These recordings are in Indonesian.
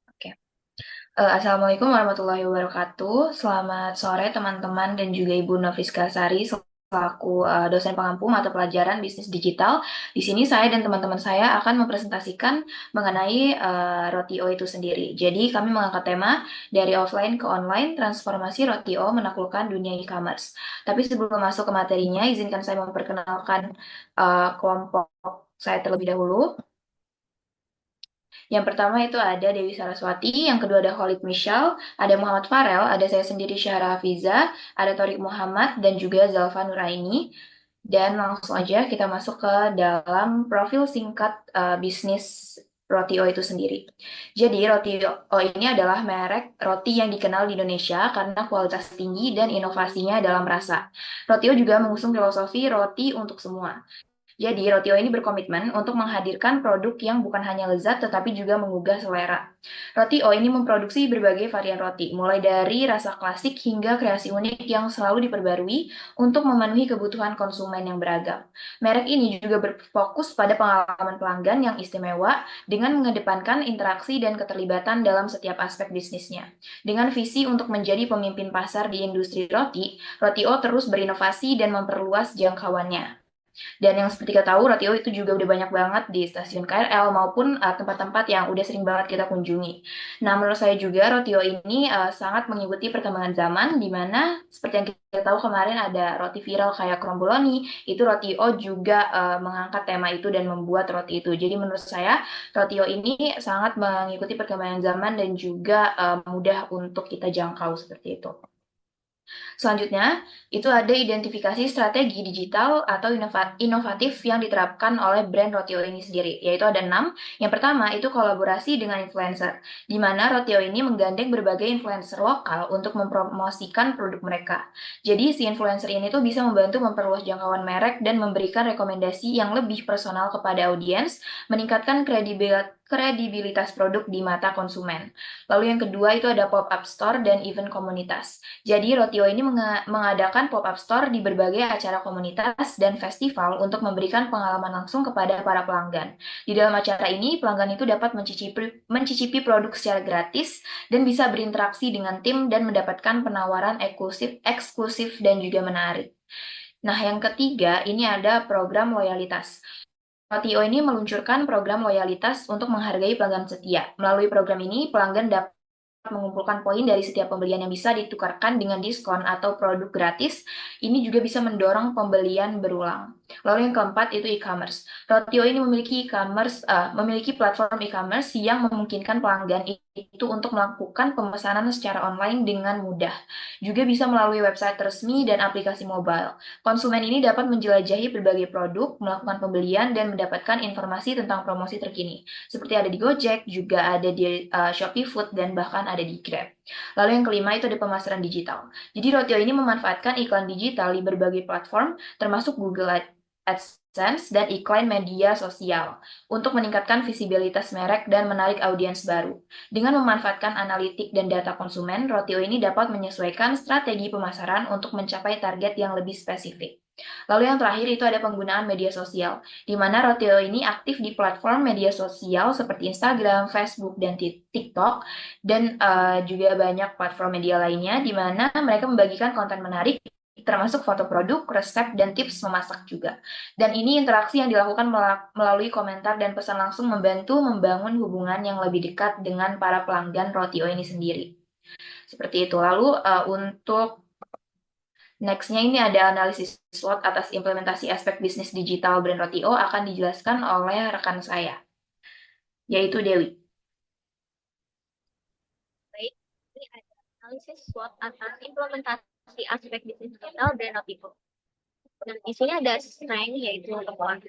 Oke. Assalamualaikum warahmatullahi wabarakatuh. Selamat sore teman-teman dan juga Ibu Noviska Sari selaku dosen pengampu mata pelajaran bisnis digital. Di sini saya dan teman-teman saya akan mempresentasikan mengenai Rotio itu sendiri. Jadi kami mengangkat tema dari offline ke online, transformasi Rotio menaklukkan dunia e-commerce. Tapi sebelum masuk ke materinya, izinkan saya memperkenalkan kelompok saya terlebih dahulu. Yang pertama itu ada Dewi Saraswati, yang kedua ada Khalid Michal, ada Muhammad Farel, ada saya sendiri Syahra Hafiza, ada Torik Muhammad, dan juga Zalfa Nuraini. Dan langsung aja kita masuk ke dalam profil singkat bisnis Rotio itu sendiri. Jadi Rotio ini adalah merek roti yang dikenal di Indonesia karena kualitas tinggi dan inovasinya dalam rasa. Rotio juga mengusung filosofi roti untuk semua. Jadi, Rotio ini berkomitmen untuk menghadirkan produk yang bukan hanya lezat tetapi juga menggugah selera. Rotio ini memproduksi berbagai varian roti, mulai dari rasa klasik hingga kreasi unik yang selalu diperbarui untuk memenuhi kebutuhan konsumen yang beragam. Merek ini juga berfokus pada pengalaman pelanggan yang istimewa dengan mengedepankan interaksi dan keterlibatan dalam setiap aspek bisnisnya. Dengan visi untuk menjadi pemimpin pasar di industri roti, Rotio terus berinovasi dan memperluas jangkauannya. Dan yang seperti kita tahu, Ratio itu juga udah banyak banget di stasiun KRL maupun tempat-tempat yang udah sering banget kita kunjungi. Nah, menurut saya juga Rotio ini sangat mengikuti perkembangan zaman, di mana seperti yang kita tahu kemarin ada roti viral kayak Kromboloni, itu Rotio juga mengangkat tema itu dan membuat roti itu. Jadi menurut saya Rotio ini sangat mengikuti perkembangan zaman dan juga mudah untuk kita jangkau seperti itu. Selanjutnya, itu ada identifikasi strategi digital atau inovatif yang diterapkan oleh brand Rotio ini sendiri, yaitu ada 6. Yang pertama, itu kolaborasi dengan influencer, di mana Rotio ini menggandeng berbagai influencer lokal untuk mempromosikan produk mereka. Jadi, si influencer ini tuh bisa membantu memperluas jangkauan merek dan memberikan rekomendasi yang lebih personal kepada audiens, meningkatkan kredibilitas produk di mata konsumen. Lalu yang kedua itu ada pop-up store dan event komunitas. Jadi Rotio ini mengadakan pop-up store di berbagai acara komunitas dan festival untuk memberikan pengalaman langsung kepada para pelanggan. Di dalam acara ini, pelanggan itu dapat mencicipi produk secara gratis dan bisa berinteraksi dengan tim dan mendapatkan penawaran eksklusif dan juga menarik. Nah, yang ketiga, ini ada program loyalitas. Rotio ini meluncurkan program loyalitas untuk menghargai pelanggan setia. Melalui program ini, pelanggan dapat mengumpulkan poin dari setiap pembelian yang bisa ditukarkan dengan diskon atau produk gratis. Ini juga bisa mendorong pembelian berulang. Lalu yang keempat itu e-commerce. Rotio ini memiliki platform e-commerce yang memungkinkan pelanggan itu untuk melakukan pemesanan secara online dengan mudah. Juga bisa melalui website resmi dan aplikasi mobile. Konsumen ini dapat menjelajahi berbagai produk, melakukan pembelian, dan mendapatkan informasi tentang promosi terkini. Seperti ada di Gojek, juga ada di Shopee Food, dan bahkan ada di Grab. Lalu yang kelima itu ada pemasaran digital. Jadi Rotio ini memanfaatkan iklan digital di berbagai platform, termasuk Google AdSense dan iklan media sosial untuk meningkatkan visibilitas merek dan menarik audiens baru. Dengan memanfaatkan analitik dan data konsumen, Rotio ini dapat menyesuaikan strategi pemasaran untuk mencapai target yang lebih spesifik. Lalu yang terakhir itu ada penggunaan media sosial, di mana Rotio ini aktif di platform media sosial seperti Instagram, Facebook, dan TikTok, dan juga banyak platform media lainnya, di mana mereka membagikan konten menarik, termasuk foto produk, resep, dan tips memasak juga. Dan ini interaksi yang dilakukan melalui komentar dan pesan langsung membantu membangun hubungan yang lebih dekat dengan para pelanggan Rotio ini sendiri. Seperti itu. Lalu untuk nextnya ini ada analisis SWOT atas implementasi aspek bisnis digital brand Rotio akan dijelaskan oleh rekan saya, yaitu Dewi. Baik, ini ada analisis SWOT atas implementasi aspek bisnis digital brand Notico. Dan di sini ada strength yaitu kekuatan.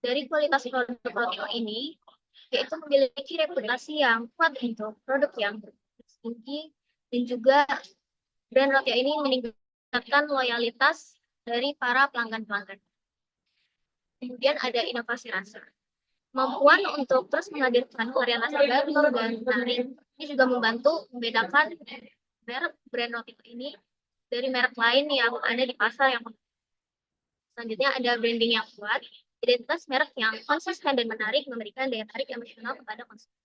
Dari kualitas produk Notico ini, yaitu memiliki reputasi yang kuat untuk produk yang tinggi dan juga brand Notico ini meningkatkan loyalitas dari para pelanggan-pelanggan. Kemudian ada inovasi rasa. Kemampuan untuk terus menghadirkan varian rasa baru dan menarik ini juga membantu membedakan merek brand Notico ini dari merek lain yang ada di pasar yang selanjutnya ada branding yang kuat. identitas merek yang konsisten dan menarik, memberikan daya tarik emosional kepada konsumen.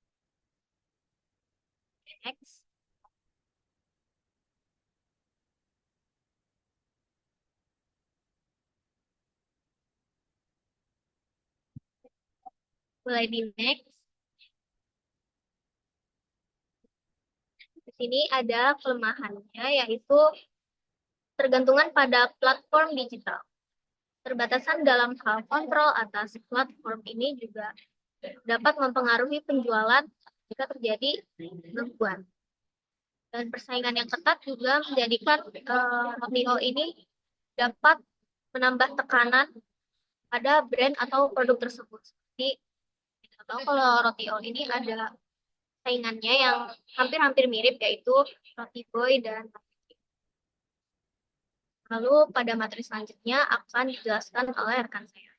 Next. Mulai di next. Di sini ada kelemahannya, yaitu tergantungan pada platform digital. Terbatasan dalam hal kontrol atas platform ini juga dapat mempengaruhi penjualan jika terjadi gangguan. Dan persaingan yang ketat juga menjadikan Rotio ini dapat menambah tekanan pada brand atau produk tersebut. Seperti kita tahu kalau Rotio ini ada saingannya yang hampir-hampir mirip, yaitu Roti Boy dan lalu pada materi selanjutnya akan dijelaskan oleh rekan saya.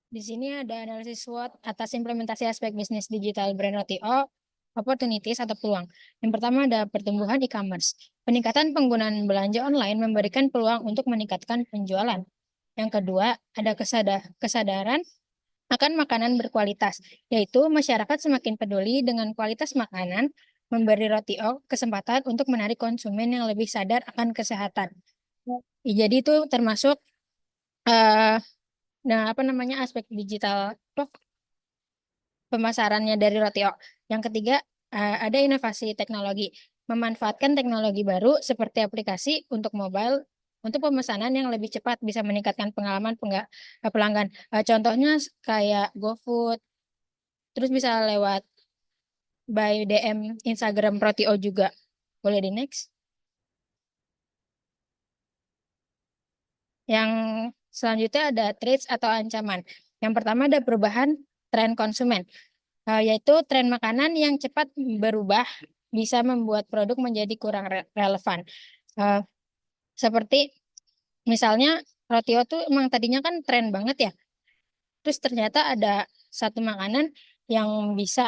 Di sini ada analisis SWOT atas implementasi aspek bisnis digital brand RTO, opportunities atau peluang. Yang pertama ada pertumbuhan e-commerce. Peningkatan penggunaan belanja online memberikan peluang untuk meningkatkan penjualan. Yang kedua, ada kesadaran akan makanan berkualitas, yaitu masyarakat semakin peduli dengan kualitas makanan, memberi RTO kesempatan untuk menarik konsumen yang lebih sadar akan kesehatan. Jadi itu termasuk eh, aspek digital pemasarannya dari Rotio. Yang ketiga, ada inovasi teknologi. Memanfaatkan teknologi baru seperti aplikasi untuk mobile untuk pemesanan yang lebih cepat bisa meningkatkan pengalaman pelanggan. Contohnya kayak GoFood, terus bisa lewat by DM Instagram Rotio juga. Boleh di next. Yang selanjutnya ada threats atau ancaman. Yang pertama ada perubahan tren konsumen. Yaitu tren makanan yang cepat berubah bisa membuat produk menjadi kurang relevan. Uh, Seperti misalnya Rotio tuh emang tadinya kan tren banget ya. Terus ternyata ada satu makanan yang bisa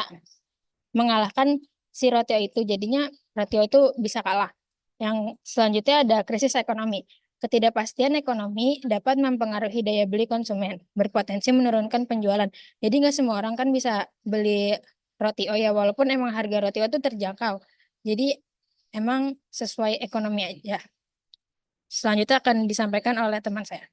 mengalahkan si Rotio itu. Jadinya Rotio itu bisa kalah. Yang selanjutnya ada krisis ekonomi. Ketidakpastian ekonomi dapat mempengaruhi daya beli konsumen, berpotensi menurunkan penjualan. Jadi nggak semua orang kan bisa beli Rotio ya, walaupun emang harga Rotio itu terjangkau. Jadi emang sesuai ekonomi aja. Selanjutnya akan disampaikan oleh teman saya.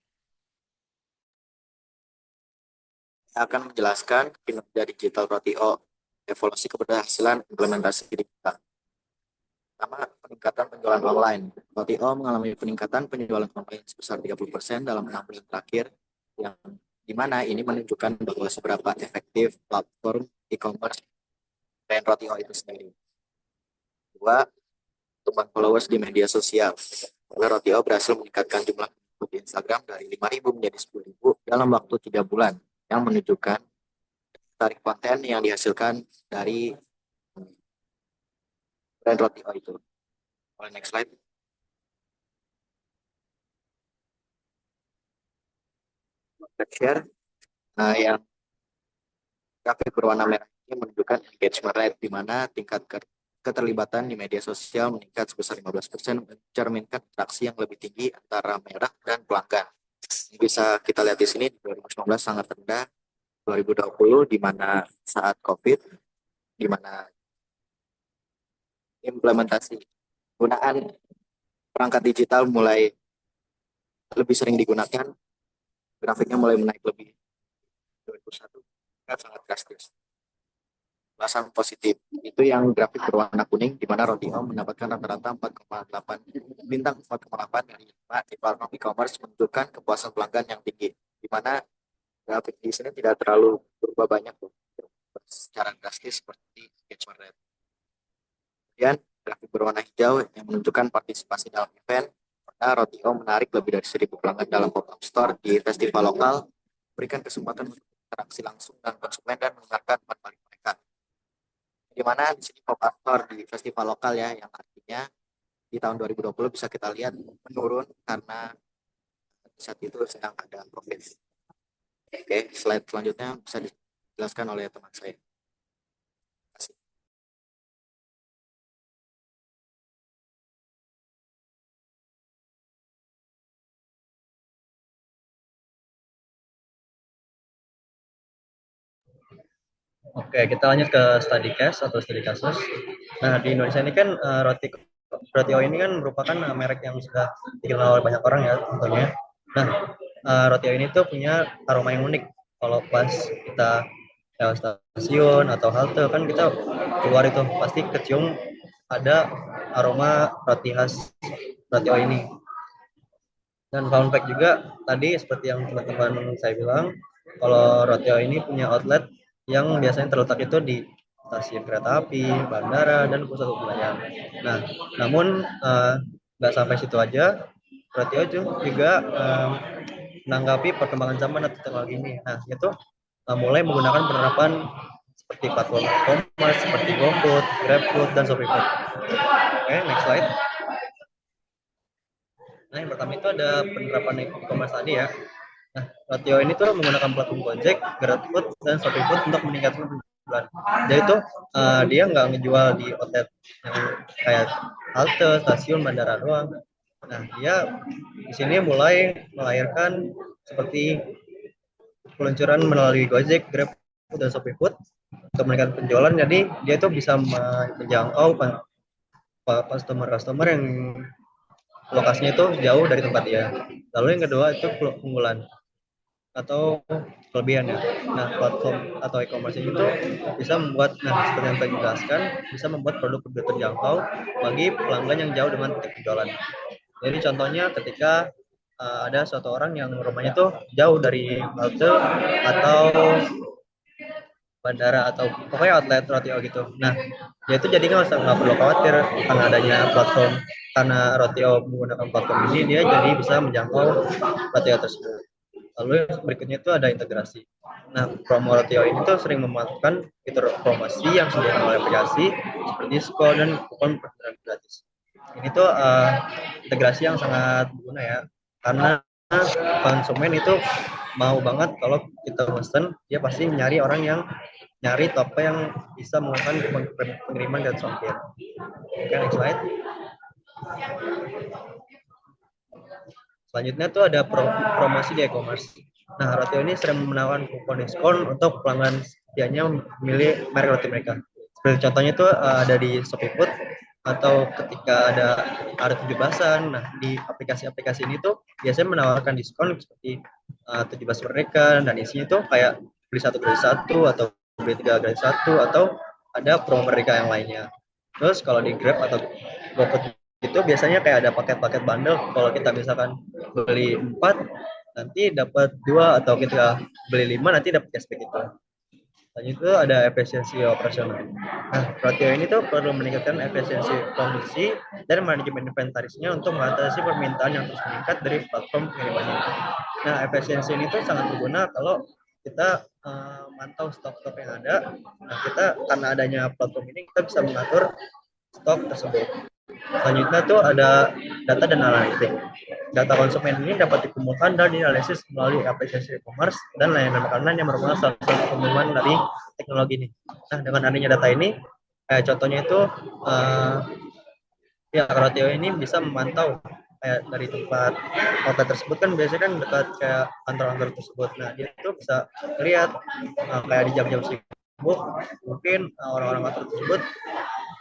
Saya akan menjelaskan kinerja digital Rotio, evolusi keberhasilan implementasi digital. Pertama, peningkatan penjualan online. Rotio mengalami peningkatan penjualan online sebesar 30% dalam 6 bulan terakhir, yang dimana ini menunjukkan bahwa seberapa efektif platform e-commerce dan Rotio itu sendiri. Kedua, pertumbuhan followers di media sosial. Rotio berhasil meningkatkan jumlah pengikut di Instagram dari 5.000 menjadi 10.000 dalam waktu 3 bulan, yang menunjukkan tarik konten yang dihasilkan dari brand Rotio itu. Boleh next slide. Share yang grafik berwarna merah ini menunjukkan engagement rate, di mana tingkat keterlibatan di media sosial meningkat sebesar 15%, mencerminkan interaksi yang lebih tinggi antara merek dan pelanggan. Bisa kita lihat di sini, 2019 sangat rendah, 2020 di mana saat COVID, di mana implementasi penggunaan perangkat digital mulai lebih sering digunakan, grafiknya mulai menaik lebih. 2021 sangat drastis. Balasan positif itu yang grafik berwarna kuning, di mana Rotio mendapatkan rata-rata 4,8 bintang 4,8 dari 5 di platform e-commerce, menunjukkan kepuasan pelanggan yang tinggi, di mana grafik di sini tidak terlalu berubah banyak secara drastis seperti engagement rate. Kemudian grafik berwarna hijau yang menunjukkan partisipasi dalam event, karena Rotio menarik lebih dari 1.000 pelanggan dalam pop-up store di festival lokal, berikan kesempatan untuk interaksi langsung dengan konsumen dan mendengarkan manfaat mereka. Di mana di sini pop-up store di festival lokal ya, yang artinya di tahun 2020 bisa kita lihat menurun karena saat itu sedang ada COVID. Oke, slide selanjutnya bisa dijelaskan oleh teman saya. Oke, kita lanjut ke study case atau studi kasus. Nah, di Indonesia ini kan Roti O ini kan merupakan merek yang sudah dikenal oleh banyak orang ya tentunya. Nah, Roti O ini tuh punya aroma yang unik. Kalau pas kita lewat stasiun atau halte kan kita keluar itu pasti kecium ada aroma roti khas Roti O ini. Dan fun fact juga tadi seperti yang teman-teman saya bilang, kalau Roti O ini punya outlet yang biasanya terletak itu di stasiun kereta api, bandara, dan pusat perbelanjaan. Nah, namun nggak sampai situ aja, Roti O juga menanggapi perkembangan zaman atau teknologi ini. Nah, itu mulai menggunakan penerapan seperti platform e-commerce seperti GoFood, GrabFood, dan ShopeeFood. Oke, next slide. Nah, yang pertama itu ada penerapan e-commerce tadi ya. Nah, Roti O ini tuh menggunakan platform Gojek, GrabFood, dan ShopeeFood untuk meningkatkan penjualan. Jadi itu dia nggak ngejual di outlet yang kayak halte, stasiun, bandara doang. Nah, dia di sini mulai melahirkan seperti peluncuran melalui Gojek, GrabFood, dan ShopeeFood untuk meningkatkan penjualan. Jadi dia tuh bisa menjangkau customer-customer yang lokasinya itu jauh dari tempat dia. Lalu yang kedua itu keunggulan atau kelebihannya. Nah, platform atau e-commerce ini tuh bisa membuat, seperti yang tadi dijelaskan, bisa membuat produk lebih terjangkau bagi pelanggan yang jauh dengan titik penjualan. Jadi contohnya ketika ada suatu orang yang rumahnya tuh jauh dari halte atau bandara atau pokoknya outlet Roti O gitu. Nah, dia itu jadi nggak perlu khawatir karena adanya platform, karena Roti O menggunakan platform ini, dia jadi bisa menjangkau Roti O tersebut. Lalu berikutnya itu ada integrasi. Nah, promo Roti O ini tuh sering memanfaatkan fitur promosi yang disediakan oleh aplikasi seperti diskon dan kupon perjalanan gratis. Ini tuh integrasi yang sangat berguna ya, karena konsumen itu mau banget kalau kita pesen, dia pasti nyari orang yang nyari toko yang bisa melakukan pengiriman dan ongkir. Oke, next slide. Selanjutnya tuh ada promosi di e-commerce. Nah, Roti O ini sering menawarkan kupon diskon untuk pelanggan setianya memilih merek roti mereka. Seperti contohnya tuh ada di ShopeeFood atau ketika ada 17-an. Nah, di aplikasi-aplikasi ini tuh biasanya menawarkan diskon seperti 17 mereka, dan isinya tuh kayak beli 1 gratis 1 atau beli 3 gratis 1 atau ada promo mereka yang lainnya. Terus kalau di Grab atau GoFood itu biasanya kayak ada paket-paket bundle. Kalau kita misalkan beli 4 nanti dapat 2, atau kita beli 5 nanti dapat cashback itu. Selanjutnya ada efisiensi operasional. Nah, Roti O ini tuh perlu meningkatkan efisiensi produksi dan manajemen inventarisnya untuk mengatasi permintaan yang terus meningkat dari platform pengirimannya. Nah, efisiensi ini tuh sangat berguna kalau kita mantau stok-stok yang ada. Nah, kita karena adanya platform ini kita bisa mengatur stok tersebut. Selanjutnya tuh ada data dan analitik. Data konsumen ini dapat dikumpulkan dan dianalisis melalui aplikasi e-commerce dan layanan makanan yang merupakan salah satu kemampuan dari teknologi ini. Nah, dengan adanya data ini, contohnya itu Roti O ini bisa memantau kayak dari tempat outlet tersebut kan biasanya kan dekat kayak kantor-kantor tersebut. Nah, dia itu bisa lihat kayak di jam-jam sibuk mungkin orang-orang kantor tersebut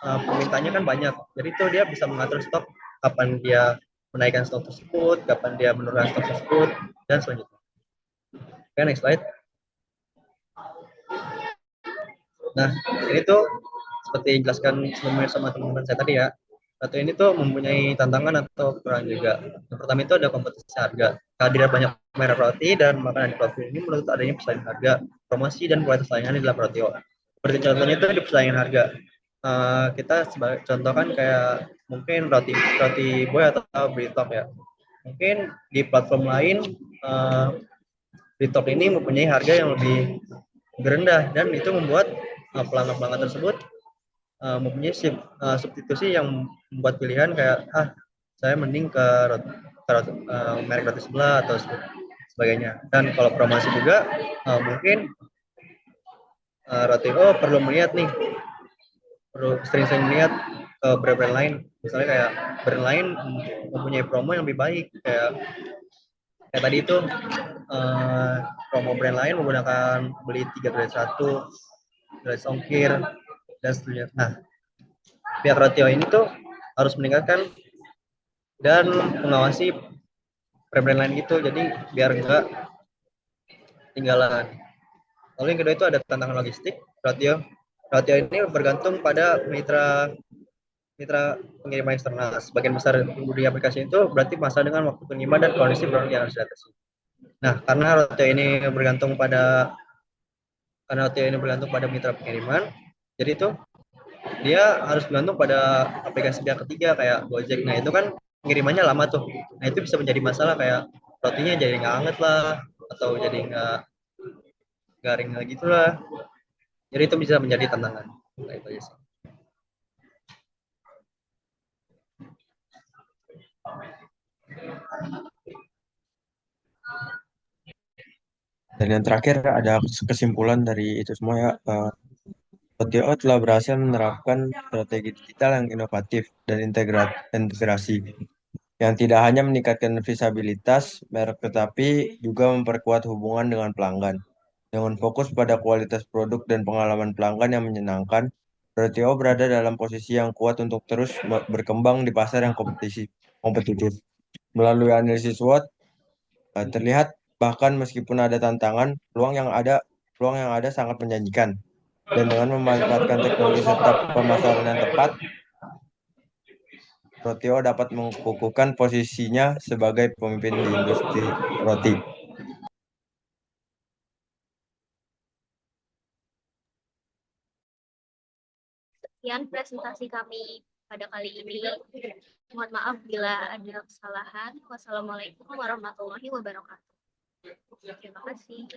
permintaannya kan banyak. Jadi itu dia bisa mengatur stok, kapan dia menaikkan stok tersebut, kapan dia menurunkan stok tersebut, dan selanjutnya. Oke, next slide. Nah, ini tuh seperti dijelaskan sebelumnya sama teman-teman saya tadi ya. Roti ini tuh mempunyai tantangan atau kekurangan juga. Yang pertama itu ada kompetisi harga. Kehadiran banyak merek roti dan makanan di platform ini menuntut adanya persaingan harga, promosi, dan kualitas layanan di dalam Roti O. Seperti contohnya itu di persaingan harga. Kita sebagai contoh kan kayak mungkin roti boy atau Britok ya. Mungkin di platform lain Britok ini mempunyai harga yang lebih rendah, dan itu membuat pelanggan-pelanggan tersebut mempunyai substitusi yang membuat pilihan kayak saya mending ke merek roti sebelah atau sebagainya. Dan kalau promosi juga mungkin Roti O perlu melihat nih, perlu sering-sering melihat ke brand-brand lain. Misalnya kayak brand lain mempunyai promo yang lebih baik, kayak tadi itu promo brand lain menggunakan beli 3 gratis 1 gratis ongkir, dan seterusnya. Nah, pihak Ratio ini tuh harus meningkatkan dan mengawasi brand lain gitu, jadi biar enggak tinggalan. Lalu yang kedua itu ada tantangan logistik. Ratio ini bergantung pada mitra pengiriman eksternal. Sebagian besar di aplikasi itu berarti masalah dengan waktu pengiriman dan kondisi produk yang harus diatasi. Nah, karena ratio ini bergantung pada mitra pengiriman, jadi itu dia harus bergantung pada aplikasi pihak ketiga kayak Gojek. Nah, itu kan pengirimannya lama tuh. Nah, itu bisa menjadi masalah kayak rotinya jadi nggak anget lah, atau jadi nggak garing lah gitu lah. Jadi itu bisa menjadi tantangan. Nah, itu aja sih. Dan yang terakhir ada kesimpulan dari itu semua ya. OTO telah berhasil menerapkan strategi digital yang inovatif dan integrasi yang tidak hanya meningkatkan visibilitas merek tetapi juga memperkuat hubungan dengan pelanggan. Dengan fokus pada kualitas produk dan pengalaman pelanggan yang menyenangkan, RTO berada dalam posisi yang kuat untuk terus berkembang di pasar yang kompetitif. Melalui analisis SWOT, terlihat bahkan meskipun ada tantangan, peluang yang ada sangat menjanjikan. Dan dengan memanfaatkan teknologi serta pemasaran yang tepat, Rotio dapat mengukuhkan posisinya sebagai pemimpin di industri roti. Sekian presentasi kami pada kali ini. Mohon maaf bila ada kesalahan. Wassalamualaikum warahmatullahi wabarakatuh. Terima kasih.